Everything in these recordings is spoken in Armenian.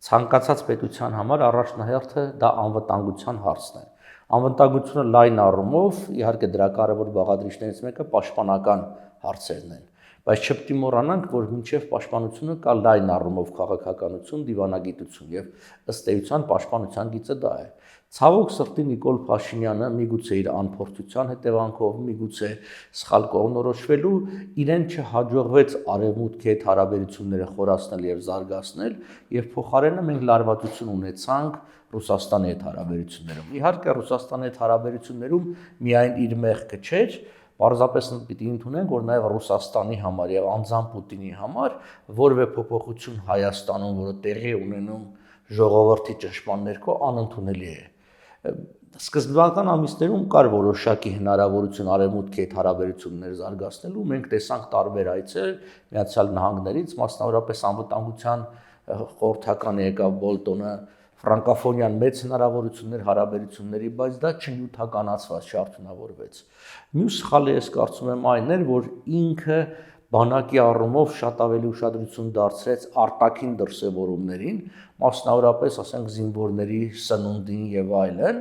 ցանկացած պետության համար առաջնահերթը դա անվտանգության հարցն է։ Անվտանգությունը լայն առումով իհարկե դրա կարևոր բաղադրիչներից մեկը պաշտպանական հարցերն են, բայց չպետք է մոռանանք, որ մինչև պաշտպանությունը կա լայն առումով քաղաքականություն, դիվանագիտություն եւ ըստ էության պաշտպանության գիծը դա է։ Ցավոք սրտի Նիկոլ Փաշինյանը միգուցե իր անփորձության հետևանքով, միգուցե սխալ կողմնորոշվելու իրեն չհաջողվեց արևմուտքի հետ հարաբերությունները խորացնել եւ զարգացնել եւ փոխարենը մենք լարվածություն ունեցանք Ռուսաստանի հետ հարաբերություններում։ Իհարկե Ռուսաստանի հետ հարաբերություններում միայն իր մեղքը չէր, պարզապես պիտի ընդունենք, որ նաև Ռուսաստանի համար եւ անձամբ Պուտինի համար որևէ փոփոխություն Հայաստանում, որը տեղի ունենում ժողովրդի ճնշման ներքո, անընդունելի է։ Սկզբնական ամիսներում կար որոշակի հնարավորություն արևմուտքի հետ հարաբերություններ զարգացնելու, մենք տեսանք տարբեր այցեր Միացյալ Նահանգներից, մասնավորապես անվտանգության խորհրդական եկավ Բոլտոնը, ֆրանկոֆոնիան մեծ հնարավորություններ հարաբերությունների, բայց դա չնյութականացված, չարդյունավորվեց։ Մյուս սխալը ես կարծում եմ այն էր, որ ինքը բանակի առումով շատ ավելի ուշադրություն դարձրեց արտաքին դրսևորումներին, մասնավորապես ասենք զինվորների սնունդին եւ այլն,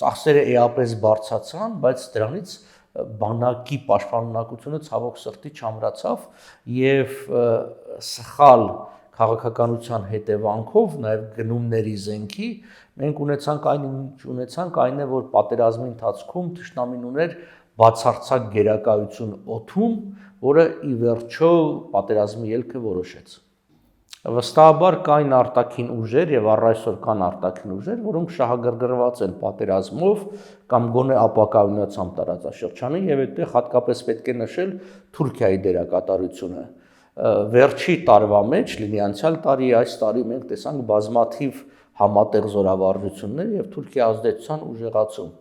ծախսերը էապես բարձրացան, բայց դրանից բանակի պաշտպանունակությունը ցավոք սրտի չամրացավ եւ սխալ քաղաքականության հետևանքով նաեւ գնումների զենքի մենք ունեցանք այն է, որ պատերազմի ընթացքում թշնամին ուներ բացարձակ գերակայություն օդում, որը ի վերջո պատերազմի ելքը որոշեց։ Վստահաբար կային արտաքին ուժեր եւ առ այսօր կան արտաքին ուժեր, որոնք շահագրգռված են պատերազմով կամ գոնե ապակայունացան տարածաշրջանը եւ այդտեղ հատկապես պետք է նշել Թուրքիայի դերակատարությունը։ Վերջի տարվա մեջ, լինի անցյալ տարի, այս տարի մենք տեսանք բազմաթիվ համատեղ զորավարժություններ եւ Թուրքիա ազդեցության ուժեղացում։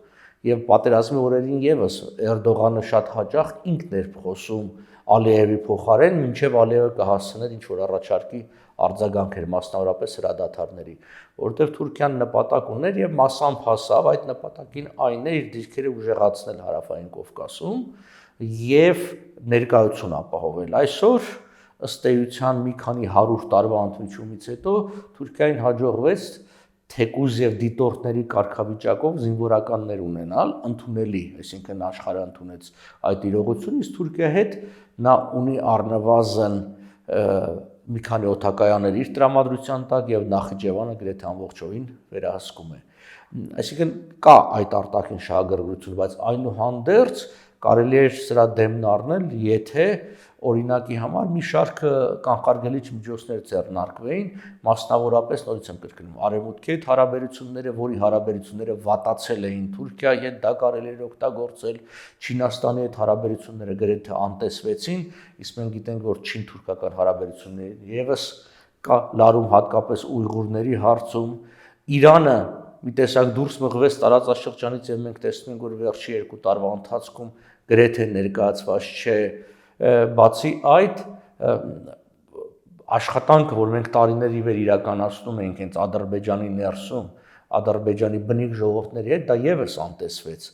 Եվ պատերազմի օրերին եւս Էրդողանը շատ հաճախ ինքն էր խոսում Ալիևի փոխարեն, մինչև Ալիևը կհասցներ ինչ-որ առաջարկի արձագանքեր, մասնավորապես հրադադարների, որովհետև Թուրքիան նպատակ ուներ եւ մասամբ հասավ այդ նպատակին այն է իր դիրքերը ուժեղացնել Հարավային Կովկասում եւ ներկայություն ապահովել։ Այսօր ըստ էության մի քանի 100 տարվա ընդմիջումից հետո Թուրքիային հաջողվեց թեկուզ եւ դիտորդների կարգավիճակով զինվորականներ ունենալ, ընդունելի, այսինքն աշխարհը ընդունեց այդ իրողությունը, իսկ Թուրքիա հետ նա ունի առնվազն մի քանի օդակայաններ իր տրամադրության տակ եւ Նախիջևանը գրեթե ամբողջովին վերահսկում է։ Այսինքն կա այդ արտաքին շահագրգռություն, բայց այնուհանդերձ կարելի է սրա դեմն առնել, եթե օրինակի համար մի շարք կանխարգելիչ միջոցներ ձեռնարկվեին, մասնավորապես նորից եմ կրկնում, արևմուտքի հետ հարաբերությունները, որի հարաբերությունները վատացել էին Թուրքիայի հետ, դա կարելի էր օգտագործել, Չինաստանի հետ հարաբերությունները գրեթե անտեսվեցին, իսկ մենք գիտենք, որ չին-թուրքական հարաբերությունները եւս կա լարում հատկապես ուйղուրների հարցում, Իրանը մի տեսակ դուրս մղվեց տարածաշրջանից եւ մենք տեսնում ենք, որ վերջի 2 տարվա ընթացքում գրեթե ներկայացված չէ։ Բացի այդ աշխատանքը, որ մենք տարիների վեր իրականացնում ենք հենց Ադրբեջանի ներսում, Ադրբեջանի բնիկ ժողովուրդների հետ, դա եւս անտեսվեց,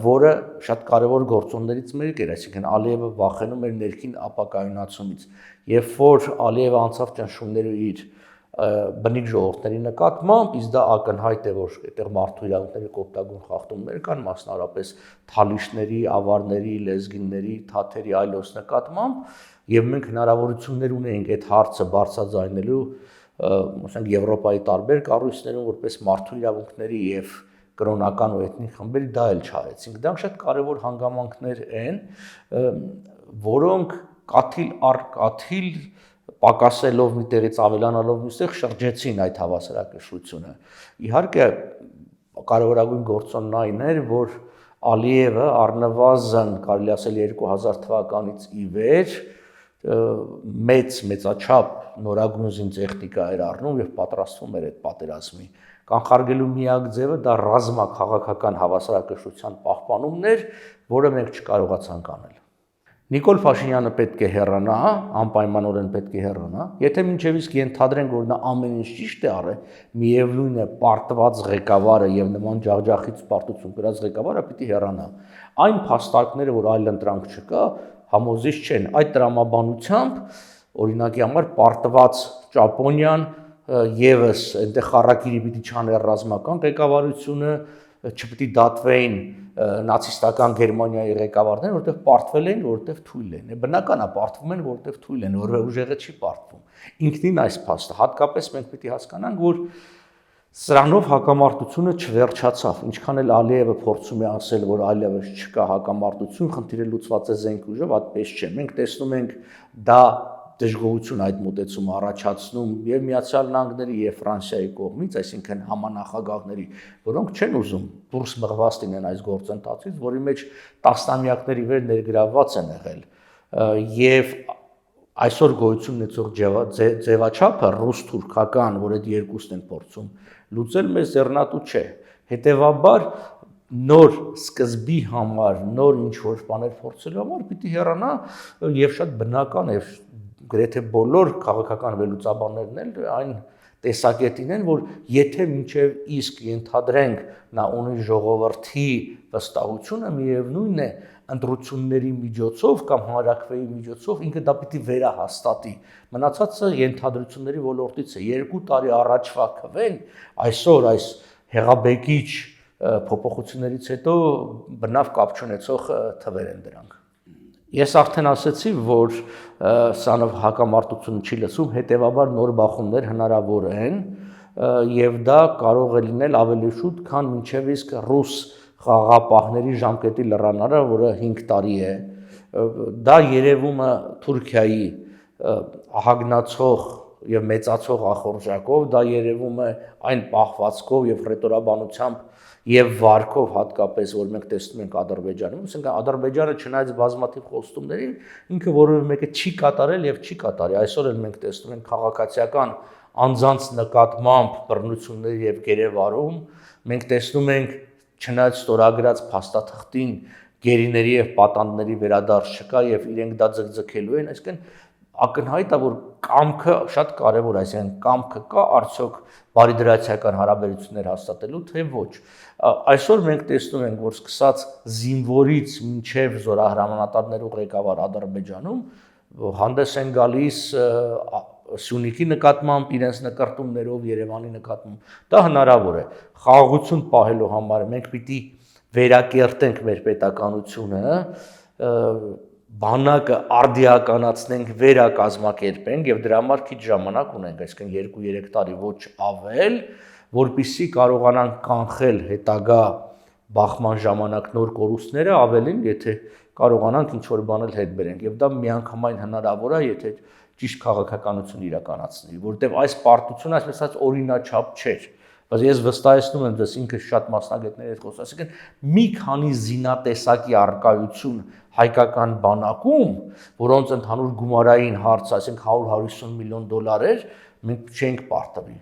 որը շատ կարևոր գործոններից մեկն էր, այսինքն Ալիևը վախենում էր ներքին ապակայունացումից, երբ որ Ալիևը անցավ ճնշումները իր բնիկ ժողովուրդների նկատմամբ, իսկ դա ակնհայտ է, որ այդտեղ մարդու իրավունքների կոպտագույն խախտումներ կան, մասնավորապես թալիշների, ավարների, լեզգինների, թաթերի այլոց նկատմամբ, եւ մենք հնարավորություններ ունենք այդ հարցը բարձրաձայնելու, ասենք Եվրոպայի տարբեր կառույցներում, որպես մարդու իրավունքների եւ կրոնական ու էթնիկ խմբերի դա էլ չարեցինք։ Դրանք շատ կարևոր հանգամանքներ են, որոնք կաթիլ առ կաթիլ պակասելով մի տեղից ավելանալով մյուստեղ շրջեցին այդ հավասարակշռությունը։ Իհարկե կարևորագույն գործոնն այն էր, որ Ալիևը առնվազն կարելի ասել 2000 թվականից ի վեր մեծաչափ նորագույն զինտեխնիկա էր առնում եւ պատրաստվում էր այդ պատերազմի։ Կանխարգելու միակ ձևը դա ռազմաքաղաքական հավասարակշռության պահպանումն էր, որը մենք չկարողացանք անել։ Նիկոլ Փաշինյանը պետք է հեռանա, անպայմանորեն պետք է հեռանա։ Եթե մինչև իսկ ենթադրենք, որ նա ամեն ինչ ճիշտ է արել, միևնույն է պարտված ղեկավարը եւ նման ջախջախից պարտություն կրած ղեկավարը պիտի հեռանա։ Այն փաստարկները, որ այլ ընտրանք չկա, համոզիչ չեն։ Այդ տրամաբանությամբ օրինակի համար պարտված Ճապոնիան եւս այնտեղ խառակիրի պիտի չաներ ռազմական ղեկավարությունը, չպիտի դատվեին նացիստական Գերմանիայի ղեկավարները, որտեղ պարտվել էին, որտեղ թույլ են։ Բնական է, պարտվում են, որտեղ թույլ են, որը ուժեղը չի պարտվում։ Ինքնին այս փաստը, հատկապես մենք պիտի հասկանանք, որ սրանով հակամարտությունը չվերջացավ։ Ինչքան էլ Ալիևը փորձում է ասել, որ այլևս չկա հակամարտություն, խնդիրը լուծված է զենք ուժով, այդպես չէ։ Մենք տեսնում ենք դա դժգոհություն այդ մոտեցումը առաջացնում եւ Միացյալ Նահանգների եւ Ֆրանսիայի կողմից, այսինքն համանախագահների, որոնք չեն ուզում դուրս մղված լինեն այս գործընթացից, որի մեջ տասնամյակների վեր ներգրավված են եղել եւ այսօր գոյություն ունեցող ձևաչափը ռուս-թուրքական, որ այդ երկուսն են փորձում լուծել, մեզ ձեռնատու չէ։ Հետևաբար նոր սկզբի համար, նոր ինչ-որ բաներ փորձելու համար պիտի հեռանա եւ շատ բնական է գրեթե բոլոր քաղաքական վերլուծաբաններն էլ այն տեսակետին են, որ եթե մինչև իսկ ենթադրենք նա ունի ժողովրդի վստահությունը, միևնույն է ընտրությունների միջոցով կամ հանրաքվեի միջոցով ինքը դա պիտի վերահաստատի։ Մնացածը ենթադրությունների ոլորտից է։ 2 տարի առաջվա քվեն այսօր այս հեղաբեկիչ փոփոխություններից հետո բնավ կապ չունեցող թվեր են դրանք։ Ես արդեն ասացի, որ սանով հակամարտությունը չի լսում, հետևաբար նոր բախումներ հնարավոր են եւ դա կարող է լինել ավելի շուտ, քան մինչեւ իսկ ռուս խաղաղապահների ժամկետի լրանարը, որը 5 տարի է։ Դա երևումը Թուրքիայի ահագնացող եւ մեծացող ախորժակով, դա երևում է այն պահվածքով եւ ռետորաբանությամբ եւ վարկով հատկապես, որ մենք տեսնում ենք Ադրբեջանում, ասենք Ադրբեջանը չնայած բազմաթիվ խոստումներին, ինքը որևէ մեկը չի կատարել եւ չի կատարի։ Այսօր էլ մենք տեսնում ենք քաղաքացիական անձանց նկատմամբ բռնությունների եւ գերեվարում, մենք տեսնում ենք չնայած ստորագրած փաստաթղթին գերիների եւ պատանդների վերադարձ չկա եւ իրենք դա ձգձգելու են, այսինքն ակնհայտ է, որ կամքը շատ կարևոր է, այսինքն կամքը կա արդյոք բարիդրացիական հարաբերություններ հաստատելու, թե ոչ։ Այսօր մենք տեսնում ենք, որ սկսած զինվորից մինչև զորահրամանատարներու ղեկավար Ադրբեջանում հանդես են գալիս Սյունիքի նկատմամբ իրենց նկարտումներով Երևանի նկատմամբ։ Դա հնարավոր է։ Խաղաղություն պահելու համար մենք պիտի վերակերտենք մեր պետականությունը, բանակը արդիականացնենք, վերակազմակերպենք եւ դրա համար քիչ ժամանակ ունենք, այսինքն 2-3 տարի ոչ ավել, որպեսզի կարողանանք կանխել հետագա բախման ժամանակ նոր կորուստները, ավելին, եթե կարողանանք ինչ-որ բան էլ հետ բերենք եւ դա միանգամայն հնարավոր է, եթե ճիշտ քաղաքականություն իրականացնի, որտեղ այս պարտությունը, այսպես ասած, օրինաչափ չէր։ Բայց ես վստահեցնում եմ ձեզ, ինքը շատ մասնագետների հետ խոսած, այսինքն մի քանի զինատեսակի առկայություն հայկական բանակում, որոնց ընդհանուր գումարային հարց, այսինքն 100-150 միլիոն դոլար էր, մենք չենք պարտվի։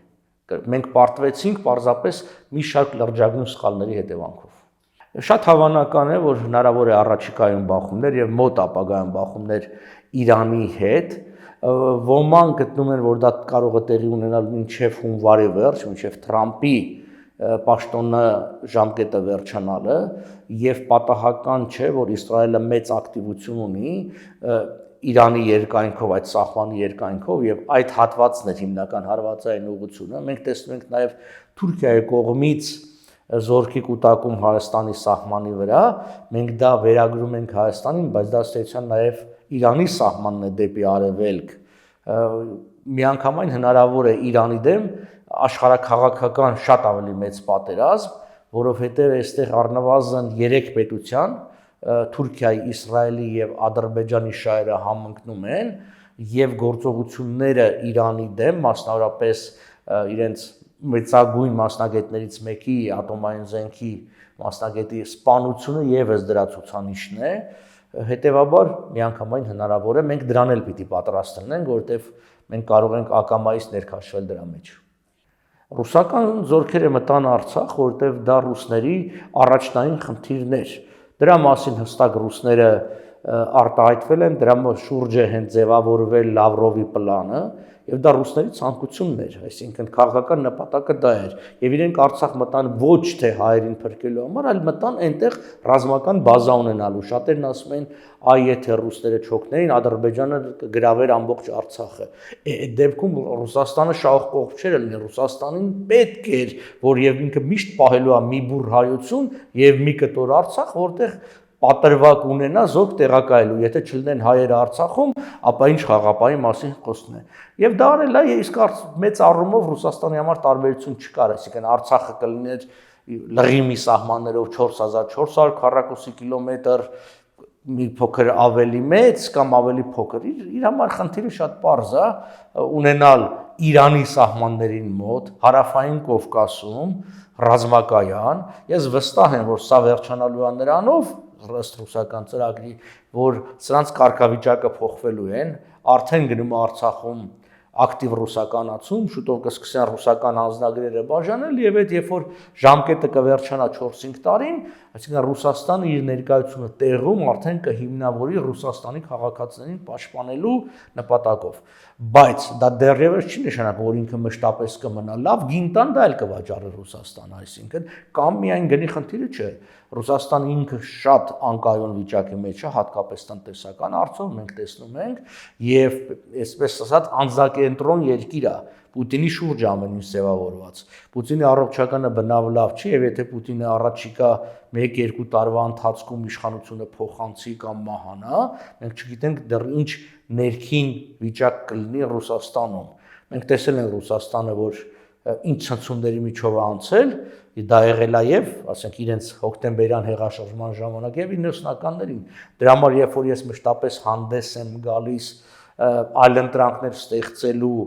Մենք պարտվեցինք պարզապես մի շարք լրջագույն սխալների հետևանքով։ Շատ հավանական է, որ հնարավոր է առաջիկայում բախումներ եւ մոտ ապագայում բախումներ Իրանի հետ, ոմանք գտնում են, որ դա կարող է տեղի ունենալ մինչև հունվարի վերջ, մինչև Թրամփի պաշտոնը ժամկետը վերջանալը եւ պատահական չէ, որ Իսրայելը մեծ ակտիվություն ունի Իրանի երկայնքով, այդ սահմանի երկայնքով եւ այդ հատվածն է հիմնական հարվածային ուղղությունը։ Մենք տեսնում ենք նաեւ Թուրքիայի կողմից զորքի կուտակում Հայաստանի սահմանի վրա, մենք դա վերագրում ենք Հայաստանին, բայց դա ստեցան նաեւ Իրանի սահմանն է դեպի արևելք, միանգամայն հնարավոր է Իրանի դեմ աշխարհաքաղաքական շատ ավելի մեծ պատերազմ, որովհետև այստեղ առնվազն 3 պետության Թուրքիայի, Իսրայելի եւ Ադրբեջանի շահերը համընկնում են եւ գործողությունները Իրանի դեմ, մասնավորապես իրենց մեծագույն մասնագետներից մեկի ատոմային զենքի մասնագետի սպանությունը եւս դրա ցուցանիշն է։ Հետևաբար միանգամայն հնարավոր է, մենք դրան էլ պիտի պատրաստ լինենք, որովհետև մենք կարող ենք ակամայից ներքաշվել դրա մեջ։ Ռուսական զորքերը մտան Արցախ, որովհետև դա ռուսների առաջնային խնդիրն էր։ Դրա մասին հստակ ռուսները արտահայտվել են, դրա շուրջ է հենց ձևավորվել Լավրովի պլանը, եւ դա ռուսների ցանկությունն էր, այսինքն քաղաքական նպատակը դա էր եւ իրենք Արցախ մտան ոչ թե հայերին փրկելու համար, այլ մտան այնտեղ ռազմական բազա ունենալու։ Շատերն ասում են, այ եթե ռուսները չօգներին, Ադրբեջանը գրավեր ամբողջ Արցախը։ Այդ դեպքում Ռուսաստանը շահող կողմ չէր լինի, Ռուսաստանին պետք էր, որ եւ ինքը միշտ պահելու է մի բուռ հայություն եւ մի կտոր Արցախ, որտեղ պատրվակ ունենա զոհ տեղակայելու, եթե չլինեն հայերը Արցախում, ապա ինչ խաղապահի մասին խոսքն է։ Եվ դա արել է, իսկ մեծ առումով Ռուսաստանի համար տարբերություն չկար, այսինքն Արցախը կլիներ լղիմի սահմաններով 4400 քառակուսի կիլոմետր, մի փոքր ավելի մեծ կամ ավելի փոքր, իր համար խնդիրը շատ պարզ է, ունենալ Իրանի սահմաններին մոտ, հարավային Կովկասում ռազմակայան, ես վստահ եմ, որ սա վերջանալու է նրանով, ըստ ռուսական ծրագրի, որ սրանց կարգավիճակը փոխվելու են, արդեն գնում է Արցախում ակտիվ ռուսականացում, շուտով կսկսեն ռուսական անձնագրերը բաժանել եւ այդ երբ որ ժամկետը կվերջանա 4-5 տարին, այսինքն Ռուսաստանը իր ներկայությունը տեղում արդեն կհիմնավորի Ռուսաստանի քաղաքացիներին պաշտպանելու նպատակով։ Բայց դա դեռևս չի նշանակում, որ ինքը մշտապես կմնա։ Լավ գին տան դա էլ կվաճառի Ռուսաստանը, այսինքն կամ միայն գնի խնդիրը չէ։ Ռուսաստանը ինքը շատ անկայուն վիճակի մեջ է, հատկապես տնտեսական առումով մենք տեսնում ենք, եւ այսպես ասած անձակենտրոն երկիր է, Պուտինի շուրջ ամեն ինչ ձևավորված։ Պուտինի առողջականը բնավ լավ չի, եւ եթե Պուտինը առաջիկա 1-2 տարվա ընթացքում իշխանությունը փոխանցի կամ մահանա, մենք չգիտենք դեռ ինչ ներքին վիճակ կլինի Ռուսաստանում։ Մենք տեսել ենք Ռուսաստանը, որ ինչ ցնցումների միջով է անցել, դա եղել է եւ, ասենք, իրենց հոկտեմբերյան հեղաշրջման ժամանակ եւ 90-ականներին։ Դրա համար երբ որ ես մշտապես հանդես եմ գալիս այլընտրանքներ ստեղծելու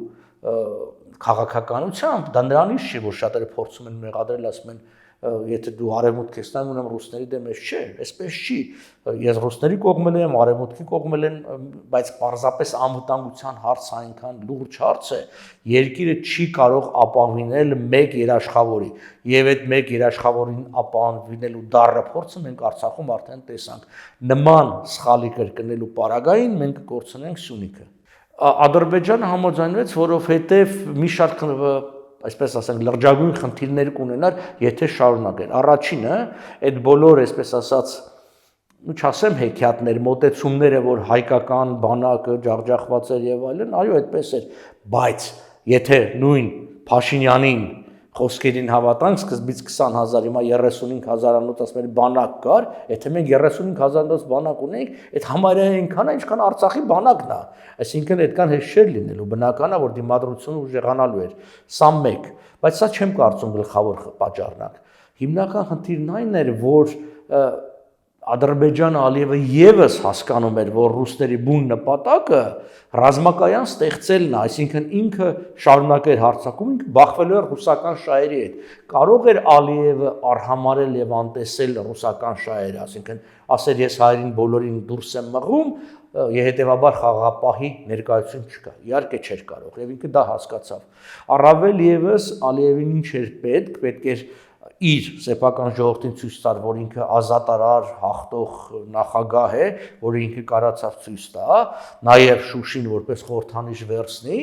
քաղաքականությամբ, դա նրանից չի, որ շատերը փորձում են մեղադրել, ասում են, եթե դու արևմուտք ես նայում, ուրեմն ռուսների դեմ ես, չէ, այսպես չի։ Ես ռուսների կողմել եմ, արևմուտքի կողմել են, բայց պարզապես անվտանգության հարցը այնքան լուրջ հարց է, երկիրը չի կարող ապահովել մեկ երաշխավորի, եւ այդ մեկ երաշխավորին ապահովելու դառը փորձը մենք Արցախում արդեն տեսանք։ Նման սխալի կրկնելու պարագային մենք կկորցնենք Սյունիքը։ Ադրբեջանը համաձայնվեց, որովհետև մի շարք, այսպես ասենք, լրջագույն խնդիրներ կունենար, եթե շարունակեր։ Առաջինը, այդ բոլոր, այսպես ասած, ու չասեմ հեքիաթներ, մոտեցումները, որ հայկական բանակը ջախջախված էր եւ այլն, այո, այդպես էր, բայց եթե նույն Փաշինյանին խոսքերին հավատանք, սկզբից 20,000, հիմա 35,000-անոց ասում են բանակ կար, եթե մենք 35,000-անոց բանակ ունենք, այդ համարյա այնքան է, ինչքան Արցախի բանակն է, այսինքն այդքան հեշտ չէր լինելու, բնական է, որ դիմադրությունը ուժեղանալու էր, սա մեկ, բայց սա չեմ կարծում գլխավոր պատճառն է։ Հիմնական խնդիրն այն էր, որ Ադրբեջանը Ալիևը եւս հասկանում էր, որ ռուսների բուն նպատակը ռազմակայան ստեղծելն է, այսինքն ինքը շարունակեր հարձակում, ինքը բախվելու էր ռուսական շահերի հետ։ Կարող էր Ալիևը արհամարել եւ անտեսել ռուսական շահերը, այսինքն ասեր ես հայերին բոլորին դուրս եմ մղում, հետեւաբար խաղաղապահի ներկայություն չկա։ Իհարկե չէր կարող, եւ ինքը դա հասկացավ։ Առավել եւս Ալիևին ինչ էր պետք էր իր սեփական ժողովրդին ցույց տար, որ ինքը ազատարար հաղթող նախագահ է, որը ինքը կարողացավ ցույց տա, նաև Շուշին որպես խորհրդանիշ վերցնի,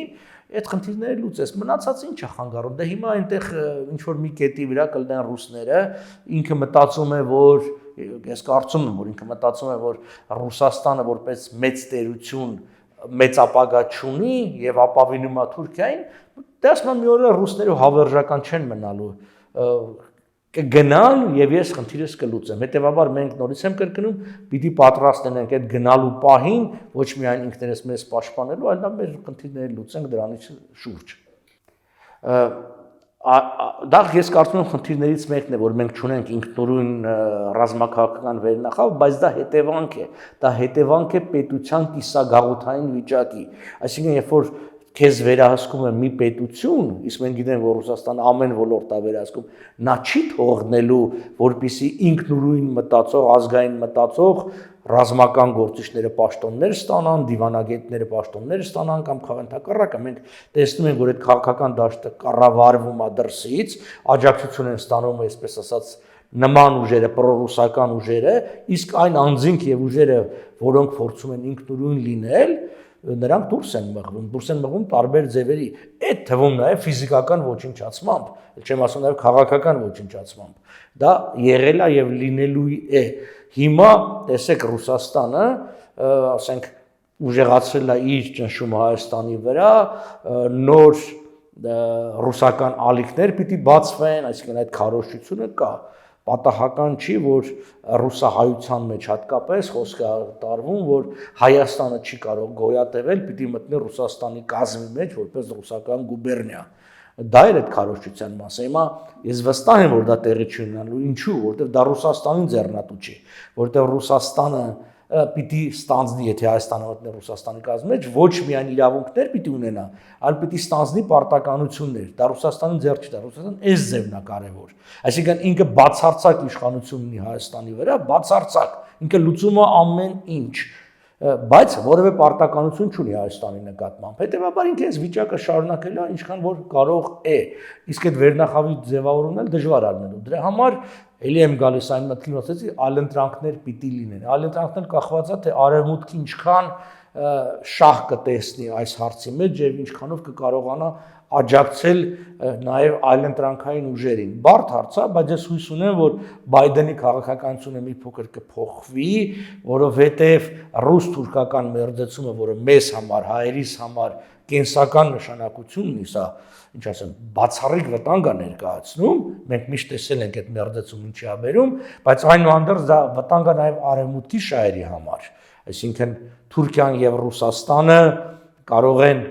այդ խնդիրները լուծես։ Մնացած ինչ է խանգարում։ Դե հիմա այնտեղ ինչ որ մի կետի վրա կլինեն ռուսները, ինքը մտածում է, որ ես կարծում եմ, որ ինքը մտածում է, որ Ռուսաստանը որպես մեծ տերություն մեծ ապագա չունի եւ ապավինում է Թուրքիային, դե ասում եմ մի օր ռուսները հավերժական չեն մնալու կգնալ եւ ես խնդիրս կլուծեմ։ Հետեւաբար մենք նորից եմ կրկնում, պիտի պատրաստ լինենք այդ գնալու պահին ոչ միայն ինքներս մեզ պաշտպանելու, այլ նաեւ մեր խնդիրները լուծենք դրանից շուրջ։ Դա ես կարծում եմ խնդիրներից մեկն է, որ մենք չունենք ինքնուրույն ռազմաքաղաքական վերնախավ, բայց դա հետևանք է։ Դա հետևանք է պետության կիսագաղութային վիճակի։ Այսինքն երբ որ քեզ վերահսկում է մի պետություն, իսկ մենք գիտենք, որ Ռուսաստանը ամեն ոլորտ է վերահսկում, նա չի թողնելու, որպեսզի ինքնուրույն մտածող, ազգային մտածող ռազմական գործիչները պաշտոններ ստանան, դիվանագետները պաշտոններ ստանան կամ քաղաքակրակը։ Մենք տեսնում ենք, որ այդ քաղաքական դաշտը կառավարվում է դրսից, աջակցություն են ստանում, այսպես ասած, նման ուժերը, պրոռուսական ուժերը, իսկ այն անձինք եւ ուժերը, որոնք փորձում են ինքնուրույն լինել, նրանք դուրս են մղվում տարբեր ձևերի, այդ թվում նաև ֆիզիկական ոչնչացմամբ, չեմ ասում նաև քաղաքական ոչնչացմամբ, դա եղել է եւ լինելու է։ Հիմա տեսեք Ռուսաստանը, ասենք ուժեղացրել է իր ճնշումը Հայաստանի վրա, նոր ռուսական ալիքներ պիտի բացվեն, այսինքն այդ քարոզչությունը կա։ Պատահական չի, որ ռուսահայության մեջ հատկապես խոսք է տարվում, որ Հայաստանը չի կարող գոյատևել, պիտի մտնի Ռուսաստանի կազմի մեջ որպես ռուսական գուբերնիա։ Դա էր այդ քարոզչության մասը։ Հիմա ես վստահ եմ, որ դա տեղի չի ունենալու։ Ինչու՞, որովհետև դա Ռուսաստանին ձեռնատու չի, որովհետև Ռուսաստանը պիտի ստանձնի, եթե Հայաստանը մտնի Ռուսաստանի կազմի մեջ, ոչ միայն իրավունքներ պիտի ունենա, այլ պիտի ստանձնի պարտականություններ։ Դա Ռուսաստանին ձեռ չի տա, Ռուսաստանը այս ձևն է կարևոր։ Այսինքն ինքը բացարձակ իշխանություն ունի Հայաստանի վրա, բացարձակ, ինքը լուծում է ամեն ինչ, բայց որևէ պարտականություն չունի Հայաստանի նկատմամբ։ Հետևաբար ինքը այս վիճակը շարունակելու է ինչքան որ կարող է։ Իսկ այդ վերնախավի ձևավորումն էլ դժվար առնելու։ Դրա համար էլի եմ գալիս այն մտքին, որ ասեցի, այլընտրանքներ պիտի լինեն։ Այլընտրանքներ կախված է, թե արևմուտքը ինչքան շահ կտեսնի այս հարցի մեջ եւ ինչքանով կկարողանա աջակցել նաև այլընտրանքային ուժերին։ Բարդ հարց է, բայց ես հույս ունեմ, որ Բայդենի քաղաքականությունը մի փոքր կփոխվի, որովհետև ռուս-թուրքական մերձեցումը, որը մեզ համար, հայերիս համար կենսական նշանակություն ունի, սա, ինչ ասեմ, բացառիկ վտանգ է ներկայացնում, մենք միշտ տեսել ենք այդ մերձեցումը ինչի է բերում, բայց այնուհանդերձ դա վտանգ է նաև արևմուտքի շահերի համար, այսինքն Թուրքիան եւ Ռուսաստանը կարող են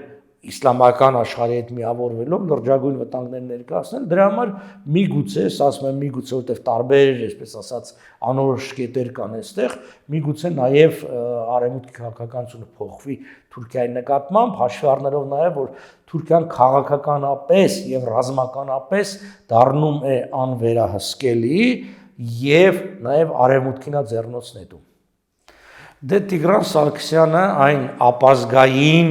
իսլամական աշխարհի հետ միավորվելով լրջագույն վտանգներ ներկայացնել, դրա համար միգուցե, ասում եմ միգուցե, որտեղ տարբեր, այսպես ասած, անորոշ կետեր կան այստեղ, միգուցե նաև արևմուտքի քաղաքականությունը փոխվի Թուրքիայի նկատմամբ, հաշվի առնելով նաև, որ Թուրքիան քաղաքականապես եւ ռազմականապես դառնում է անվերահսկելի եւ նաև արևմուտքին է ձեռնոց նետում։ Դե Տիգրան Սարգսյանը այն ապազգային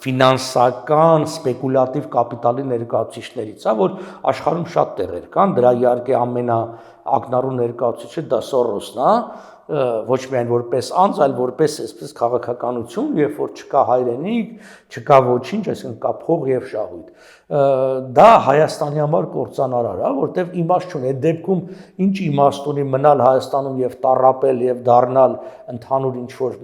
ֆինանսական սպեկուլատիվ կապիտալի ներկայացուցիչներից է, որ աշխարհում շատ տեղեր կան, դրա իհարկե ամենաակնառու ներկայացուցիչը դա Սորոսն է, ոչ միայն որպես անձ, այլ որպես այսպես քաղաքականություն, երբ որ չկա հայրենիք, չկա ոչինչ, այսինքն կա փող եւ շահույթ։ Դա Հայաստանի համար կործանարար է, որտեվ իմաստ չունի։ Այդ դեպքում ինչ իմաստ ունի մնալ Հայաստանում եւ տառապել եւ դառնալ ընդհանուր ինչ որ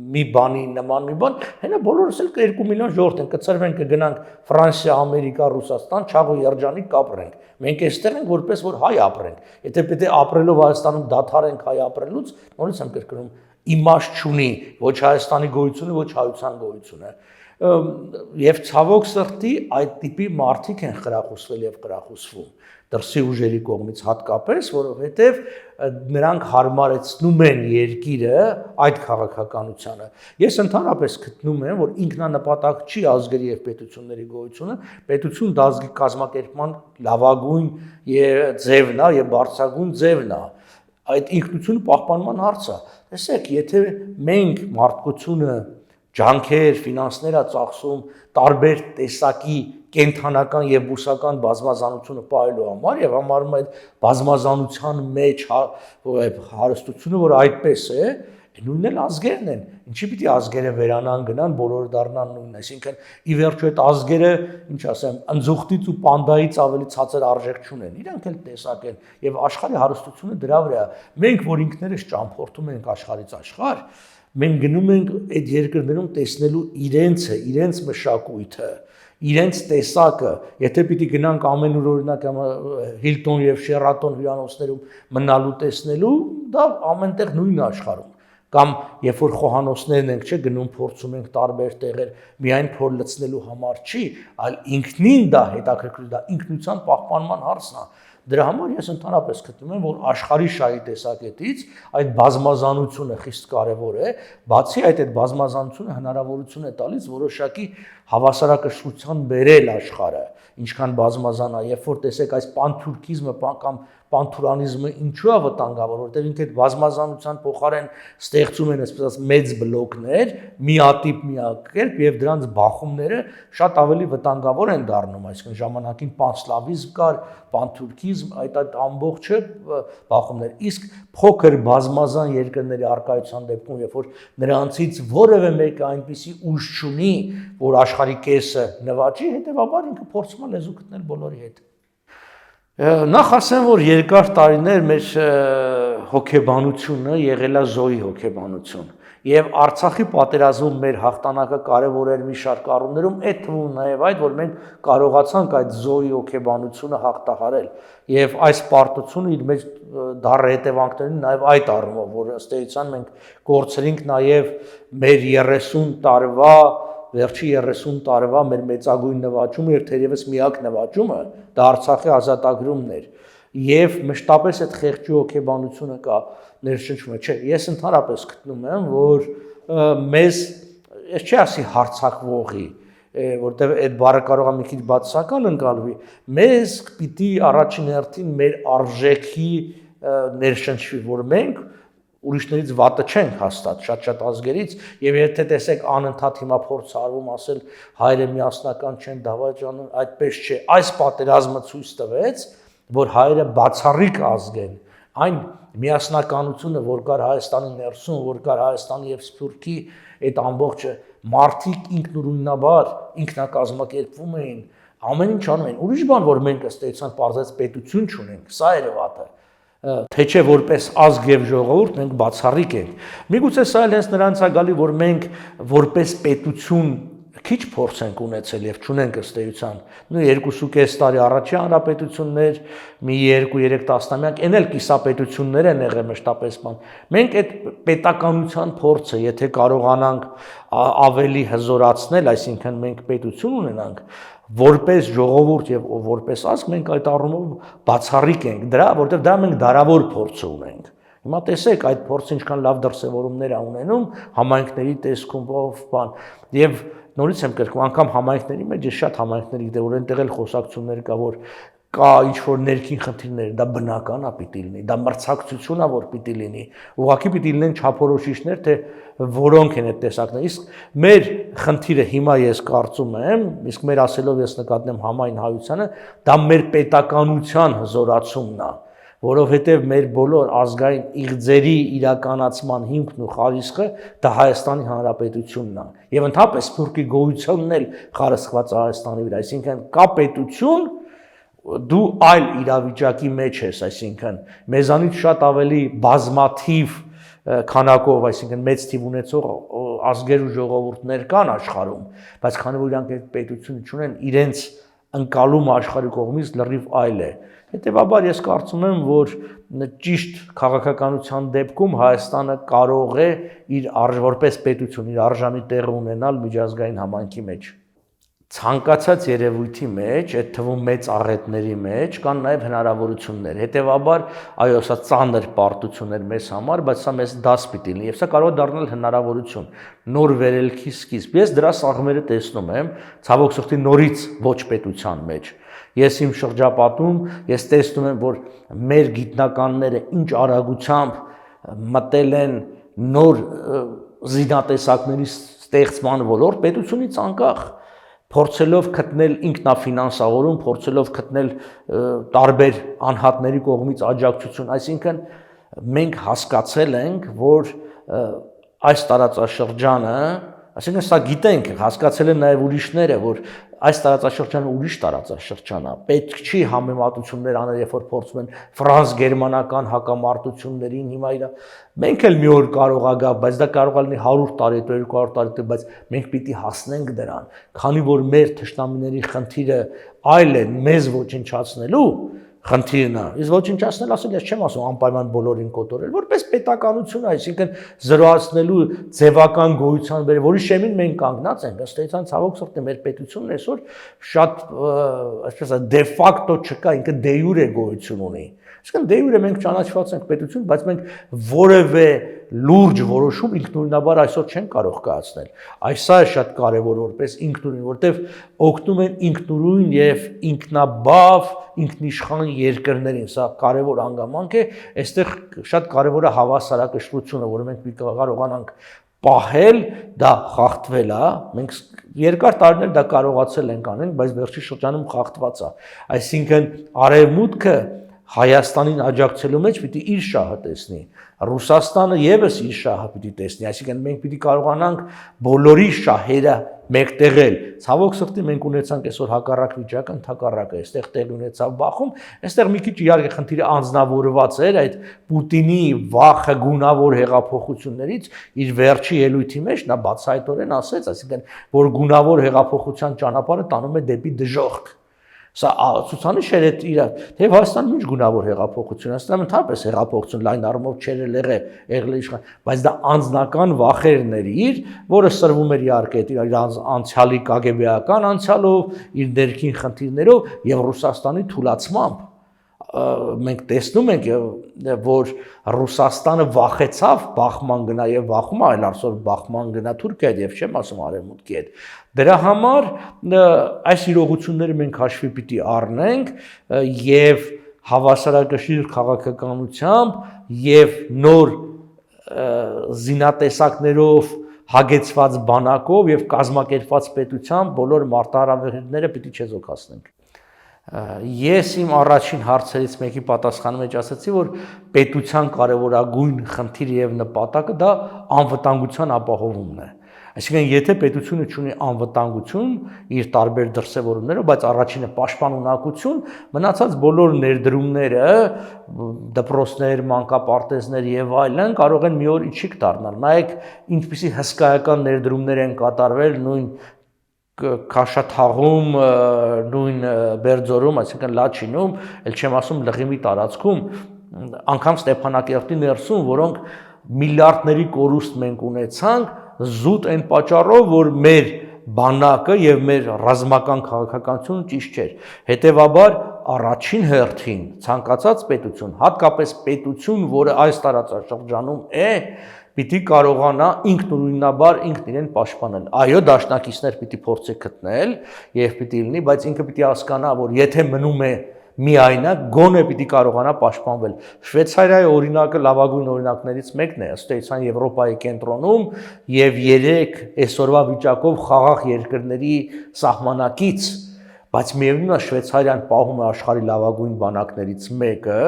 մի բանի նման մի բան, հենա բոլորս էլ 2 միլիոն ժողովուրդ են, կծրվենք, կգնանք Ֆրանսիա, Ամերիկա, Ռուսաստան, չաղ ու երջանիկ կապրենք։ Մենք այստեղ ենք որպես որ հայ ապրենք։ Եթե պետք է ապրելով Հայաստանում դադարենք հայ ապրելուց, նորից եմ կրկնում, իմաստ չունի ոչ Հայաստանի գոյությունը, ոչ հայության գոյությունը։ Եվ ցավոք սրտի այդ տիպի մարդիկ են խրախուսվել եւ խրախուսվում դրսի ուժերի կողմից հատկապես, որովհետև նրանք հարմարեցնում են երկիրը այդ քաղաքականությանը։ Ես ընդհանրապես գտնում եմ, որ ինքնանպատակ չի ազգերի եւ պետությունների գոյությունը, պետություն դազգի կազմակերպման լավագույն ձևն է եւ բարձրագույն ձևն է։ Այդ ինքնությունը պահպանման հարց է։ Տեսեք, եթե մենք մարդկությունը ջանքեր, ֆինանսներ է ծախսում տարբեր տեսակի կենթանական եւ բուսական բազմազանությունը պահելու համար եւ համարում այդ բազմազանության մեջ հարստությունը, որ այդպես է, նույնն էլ ազգերն են։ Ինչի պիտի ազգերը վերանան, գնան, բոլորը դառնան նույնն, այսինքն ի վերջո այդ ազգերը, ինչ ասեմ, ընձուղտից ու պանդայից ավելի ցածր արժեք չունեն, իրանք էլ տեսակ են եւ աշխարհի հարստությունը դրա վրա է։ Մենք, որ ինքներս ճամփորդում ենք աշխարհից աշխարհ, մենք գնում ենք այդ երկրներում տեսնելու իրենց մշակույթը, իրենց տեսակը, եթե պիտի գնանք ամենուր օրինակ Հիլտոն եւ Շերատոն հյուրանոցներում մնալու տեսնելու, դա ամենտեղ նույնն աշխարհում։ Կամ երբ որ խոհանոցներն ենք, չէ, գնում փորձում ենք տարբեր տեղեր, միայն փոր լցնելու համար չի, այլ ինքնին դա հետաքրքիր, դա ինքնության պահպանման հարցն է։ Դրա համար ես ընդհանրապես գտնում եմ, որ աշխարհի շահի տեսակետից այդ բազմազանությունը խիստ կարևոր է, բացի այդ բազմազանությունը հնարավորություն է տալիս որոշակի հավասարակշռության բերել աշխարհը, ինչքան բազմազան է, երբ որ տեսեք այս պանթուրքիզմը կամ պանթուրանիզմը ինչու է վտանգավոր, որտեղ ինքը այդ բազմազանության փոխարեն ստեղծում են այսպես ասած մեծ բլոկներ, միատիպ միակերպ եւ դրանց բախումները շատ ավելի վտանգավոր են դառնում, այսինքն ժամանակին պանսլավիզմ կար, պանթուրքիզմ, այդ ամբողջը բախումներ, իսկ փոքր բազմազան երկրների արկայության դեպքում, երբ որ նրանցից որևէ մեկը այնպիսի ուժ չունի, որ աշխարհի կեսը նվաճի, հետեւաբար ինքը փորձում է լեզու գտնել բոլորի հետ։ Նախ ասեմ, որ երկար տարիներ մեր հոգեբանությունը եղել է զոհի հոգեբանություն եւ Արցախի պատերազմում մեր հաղթանակը կարեւոր էր մի շարք առումներում, այդ թվում նաեւ այդ, որ մենք կարողացանք այդ զոհի հոգեբանությունը հաղթահարել եւ այս պարտությունը իր մեջ դառը հետևանքներին նաեւ այդ առումով, որ ըստ էության մենք կորցրինք նաեւ մեր 30 տարվա վերջի 30 տարվա մեր մեծագույն նվաճումը եւ թերևս միակ նվաճումը դա Արցախի ազատագրումն էր եւ մշտապես այդ խեղճի հոգեբանությունը կա ներշնչվում է, չէ, ես ընդհանրապես գտնում եմ, որ մեզ ես չի ասի հարցակվողի, որտեղ այդ բառը կարող է մի քիչ բացասական ընկալվի, մեզ պիտի առաջին հերթին մեր արժեքի ներշնչվի, որ մենք ուրիշներից վատը չենք հաստատ շատ ազգերից եւ եթե տեսեք անընդհատ հիմա փորձ արվում ասել հայերը միասնական չեն դավաճանում, այդպես չէ, այս պատերազմը ցույց տվեց, որ հայերը բացառիկ ազգ են, այն միասնականությունը, որ կար Հայաստանի ներսում, որ կար Հայաստանի եւ Սփյուռքի, այդ ամբողջը մարդիկ ինքնուրույնաբար ինքնակազմակերպվում էին, ամեն ինչ անում են, ուրիշ բան, որ մենք ըստ էության պարզած պետություն չունենք, սա էր վատը, թե չէ որպես ազգ եւ ժողովուրդ մենք բացառիկ ենք։ Միգուցե սա էլ հենց նրանց է գալի, որ մենք որպես պետություն քիչ փորձ ենք ունեցել եւ չունենք ըստ էության։ Նույն 2.5 տարի առաջի հանրապետություններ, մի 2-3 տասնամյակ, այն էլ կիսապետություններ են եղել մշտապես բան։ Մենք այդ պետականության փորձը, եթե կարողանանք ավելի հզորացնել, այսինքն մենք պետություն ունենանք, որպես ժողովուրդ եւ որպես ազգ մենք այդ առումով բացառիկ ենք դրա, որտեղ դա մենք դարավոր փորձ ունենք։ Հիմա տեսեք այդ փորձը ինչքան լավ դրսևորումներ է ունենում համայնքների տեսքով բան եւ նորից եմ կրկնում անգամ համայնքների մեջ է շատ համայնքների գիտե որ այնտեղ էլ խոսակցություններ կա որ կա ինչ որ ներքին խնդիրներ դա բնական է պիտի լինի դա մրցակցություն է որ պիտի լինի ուղղակի պիտի լինեն չափորոշիչներ թե որոնք են այդ տեսակները իսկ մեր խնդիրը հիմա ես կարծում եմ իսկ մեր ասելով ես նկատեմ համայն հայությանը դա մեր պետականության հզորացումն է որովհետև մեր բոլոր ազգային իղձերի իրականացման հիմքն ու խարիսխը դա Հայաստանի Հանրապետությունն է եւ ընդհանրապես Սփյուռքի գոյությունն էլ խարսխված է Հայաստանի վրա այսինքն կա պետություն դու այլ իրավիճակի մեջ ես այսինքն մեզանից շատ ավելի բազմաթիվ քանակով այսինքն մեծ թիվ ունեցող ազգեր ու ժողովուրդներ կան աշխարհում բայց քանի որ իրանք այդ պետությունը չունեն իրենց ընկալումը աշխարհի կողմից լրիվ այլ է Հետևաբար ես կարծում եմ, որ ճիշտ քաղաքականության դեպքում Հայաստանը կարող է իր որպես պետություն իր արժանի տեղը ունենալ միջազգային համայնքի մեջ։ Ցանկացած երևույթի մեջ, այդ թվում մեծ աղետների մեջ կան նաև հնարավորություններ։ Հետևաբար, այո, սա ծանր պարտություններ մեզ համար, բայց սա մեզ դաս պիտի լինի, եւ սա կարող է դառնալ հնարավորություն, նոր վերելքի սկիզբ։ Ես դրա սաղմերը տեսնում եմ, ցավոք սրտի նորից ոչ պետության մեջ։ Ես իմ շրջապատում ես տեսնում եմ, որ մեր գիտնականները ինչ արագությամբ մտել են նոր զինատեսակների ստեղծման ոլորտ պետությունից անկախ, փորձելով գտնել ինքնաֆինանսավորում, փորձելով գտնել տարբեր անհատների կողմից աջակցություն, այսինքն մենք հասկացել ենք, որ այս տարածաշրջանը Այսինքն սա գիտենք, հասկացել են նաև ուրիշները, որ այս տարածաշրջանը ուրիշ տարածաշրջան է։ Պետք չի համեմատություններ անել, երբ որ փորձում են ֆրանս-գերմանական հակամարտություններին հիմա իրա։ Մենք էլ մի օր կարող է գա, բայց դա կարող է լինի 100 տարի, 200 տարի, բայց մենք պիտի հասնենք դրան, քանի որ մեր թշնամիների խնդիրը այլ է մեզ ոչնչացնելու խնդիրն է։ Իսկ ոչնչացնել ասել ես չեմ ասում անպայման բոլորին կոտորել, որպես պետականություն, այսինքն զրոացնելու ձևական գոյության վրա, որի շեմին մենք կանգնած ենք, ըստ էության ցավոք սրտի մեր պետությունն այսօր շատ, այսպես ասած, դե ֆակտո չկա, ինքը դե յուրե գոյություն ունի։ Այսինքն դե յուրե մենք ճանաչված ենք պետություն, բայց մենք որևէ լուրջ որոշում ինքնուրույնաբար այսօր չեն կարող կայացնել։ Սա է շատ կարևոր որպես ինքնուրույն, որտեղ օգնում են ինքնուրույն եւ ինքնաբավ, ինքնիշխան երկրներին։ Սա կարևոր հանգամանք է, այստեղ շատ կարևոր է հավասարակշռությունը, որը մենք կարողանանք պահել, դա խախտվել է, մենք երկար տարիներ դա կարողացել ենք անել, բայց վերջի շրջանում խախտված է։ Այսինքն արևմուտքը Հայաստանին աջակցելու մեջ պիտի իր շահը տեսնի, Ռուսաստանը եւս իր շահը պիտի տեսնի, այսինքն մենք պիտի կարողանանք բոլորի շահերը մեկտեղել։ Ցավոք սրտի մենք ունեցանք այսօր հակառակ վիճակը, ընդհակառակը, այստեղ տեղ ունեցավ բախում, այստեղ մի քիչ իհարկե խնդիրը անձնավորված էր այդ Պուտինի վախը գունավոր հեղափոխություններից, իր վերջի ելույթի մեջ նա բացահայտորեն ասեց, այսինքն որ գունավոր հեղափոխության ճանապարհը տանում է դեպի դժոխք։ Սա ցուցանիշ էր իր, թեև Հայաստանում ինչ գունավոր հեղափոխություն, Հայաստանում ընդհանրապես հեղափոխություն լայն առումով չէր եղել իշխան, բայց դա անձնական վախերն էր իր, որը սրվում էր իհարկե իր անցյալի կագեբեական անցյալով, իր ներքին խնդիրներով եւ Ռուսաստանի թուլացմամբ։ Մենք տեսնում ենք, որ Ռուսաստանը վախեցավ բախման գնա եւ վախում այլ այսօր բախման գնա Թուրքիա եւ չեմ ասում արևմուտքի հետ։ Դրա համար այս իրողությունները մենք հաշվի պիտի առնենք եւ հավասարակշիռ քաղաքականությամբ եւ նոր զինատեսակներով հագեցված բանակով եւ կազմակերպված պետությամբ բոլոր մարտահրավերները պիտի չեզոքացնենք։ Ես իմ առաջին հարցերից մեկի պատասխանի մեջ ասացի, որ պետության կարևորագույն խնդիրը եւ նպատակը դա անվտանգության ապահովումն է։ Այսինքն եթե պետությունը ունի անվտանգություն իր տարբեր դրսևորումներով, բայց առաջինը պաշտպանունակություն, մնացած բոլոր ներդրումները, դպրոցներ, մանկապարտեզներ եւ այլն կարող են մի օր իջիկ դառնալ։ Նայեք, ինչպիսի հսկայական ներդրումներ են կատարվել նույն Քաշաթաղում, նույն Բերձորում, այսինքն Լաչինում, ել չեմ ասում Լղիմի տարածքում, անգամ Ստեփանակերտի ներսում, որոնք միլիարդների կորուստ մենք ունեցանք, զուտ այն պատճառով, որ մեր բանակը եւ մեր ռազմական քաղաքականությունը ճիշտ չէր։ Հետևաբար առաջին հերթին ցանկացած պետություն, հատկապես պետություն, որը այս տարածաշրջանում է, պիտի կարողանա ինքնուրույնաբար ինքն իրեն պաշտպանել։ Այո, դաշնակիցներ պիտի փորձի գտնել եւ պիտի լինի, բայց ինքը պիտի հասկանա, որ եթե մնում է միայնակ, գոնե պիտի կարողանա պաշտպանվել։ Շվեյցարիայի օրինակը լավագույն օրինակներից մեկն է, ըստ էության Եվրոպայի կենտրոնում եւ 3 այսօրվա վիճակով խաղաղ երկրների սահմանակից, բայց միևնույն է Շվեյցարիան պահում է աշխարհի լավագույն բանակներից մեկը,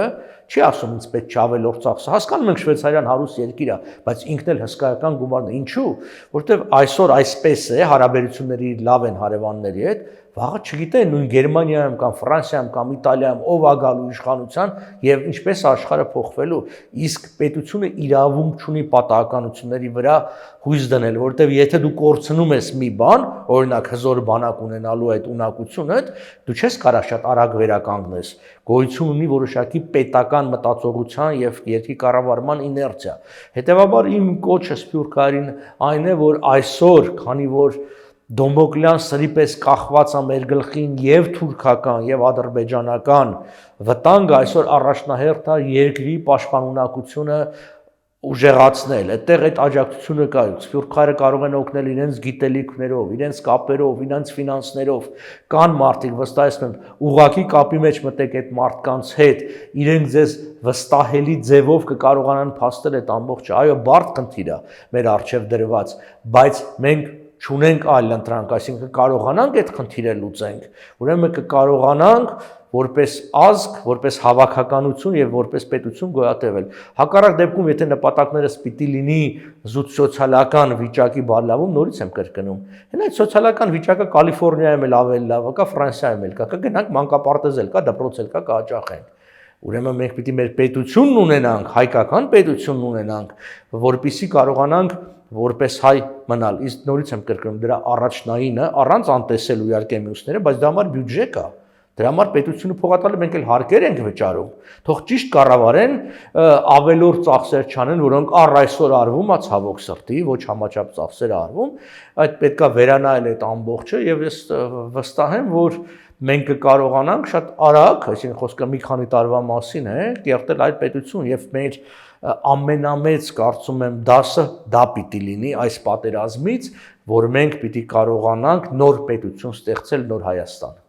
չի ասում ինձ պետք չէ ավելորդ ծախսը։ Հասկանում ենք Շվեյցարիան հարուստ երկիր է, բայց ինքն էլ հսկայական գումարն է։ Ինչու՞, որովհետև այսօր այսպես է, հարաբերությունների լավ են հարևանների հետ, վաղը չգիտեն նույն Գերմանիայում կամ Ֆրանսիայում կամ Իտալիայում ով է գալու իշխանության եւ ինչպես աշխարհը փոխվելու, իսկ պետությունը իրավունք ունի պատահականությունների վրա հույս դնել, որովհետեւ եթե դու կորցնում ես մի բան, օրինակ հզոր բանակ ունենալու այդ ունակությունդ, դու չես կարող շատ արագ վերականգնես։ Գոյություն ունի որոշակի պետական մտածողության եւ երկրի կառավարման իներցիա։ Հետևաբար իմ կոչը Սփյուռքային այն է, որ այսօր, քանի որ Դոմոկլյան սրի պես կախված է մեր գլխին եւ թուրքական եւ ադրբեջանական վտանգը, այսօր առաջնահերթ է երկրի պաշտպանունակությունը ուժեղացնել։ Այդտեղ այդ աջակցությունը կա։ Սփյուռքահայերը կարող են օգնել իրենց գիտելիքներով, իրենց կապերով, իրենց ֆինանսներով։ Կան մարդիկ, վստահեցնում եմ, ուղղակի կապի մեջ մտեք այդ մարդկանց հետ, իրենք ձեզ վստահելի ձևով կկարողանան փաստել այդ ամբողջը։ Այո, բարդ խնդիր է մեր առջև դրված, բայց մենք չունենք այլ ընտրանք, այսինքն կարողանանք այդ խնդիրը լուծենք, ուրեմն կկարողանանք որպես ազգ, որպես հավաքականություն եւ որպես պետություն գոյատևել։ Հակառակ դեպքում, եթե նպատակներս պիտի լինի զուտ սոցիալական վիճակի բարելավում, նորից եմ կրկնում։ Հենց այդ սոցիալական վիճակը Կալիֆոռնիայում էլ ավելի լավ է, կա Ֆրանսիայում էլ կա, կգնանք մանկապարտեզ էլ կա, դպրոց էլ կա, կհաճախենք։ Ուրեմն մենք պիտի մեր պետությունն ունենանք, հայկական պետությունն ունենանք, որպեսզի կարողանանք որպես հայ մնալ։ Իսկ նորից եմ կրկնում, դրա առաջնայինը առանց անտեսելու իհարկե մյուսները, բայց դա համար բյուջե կա։ Դրա համար պետությունը փոխատալը մենք էլ հարկեր ենք վճարում։ Թող ճիշտ կառավարեն, ավելորդ ծախսեր չանեն, որոնք առ այսօր արվում է ցավոք սրտի, ոչ համաչափ ծախսեր արվում, այդ պետքա վերանայել այդ ամբողջը եւ ես վստահ եմ, որ մենք կկարողանանք շատ արագ, այսինքն խոսքը մի քանի տարվա մասին է, կերտել այդ պետություն եւ մեր ամենամեծ կարծում եմ դասը դա պիտի լինի այս պատերազմից, որ մենք պիտի կարողանանք նոր պետություն ստեղծել, նոր Հայաստան։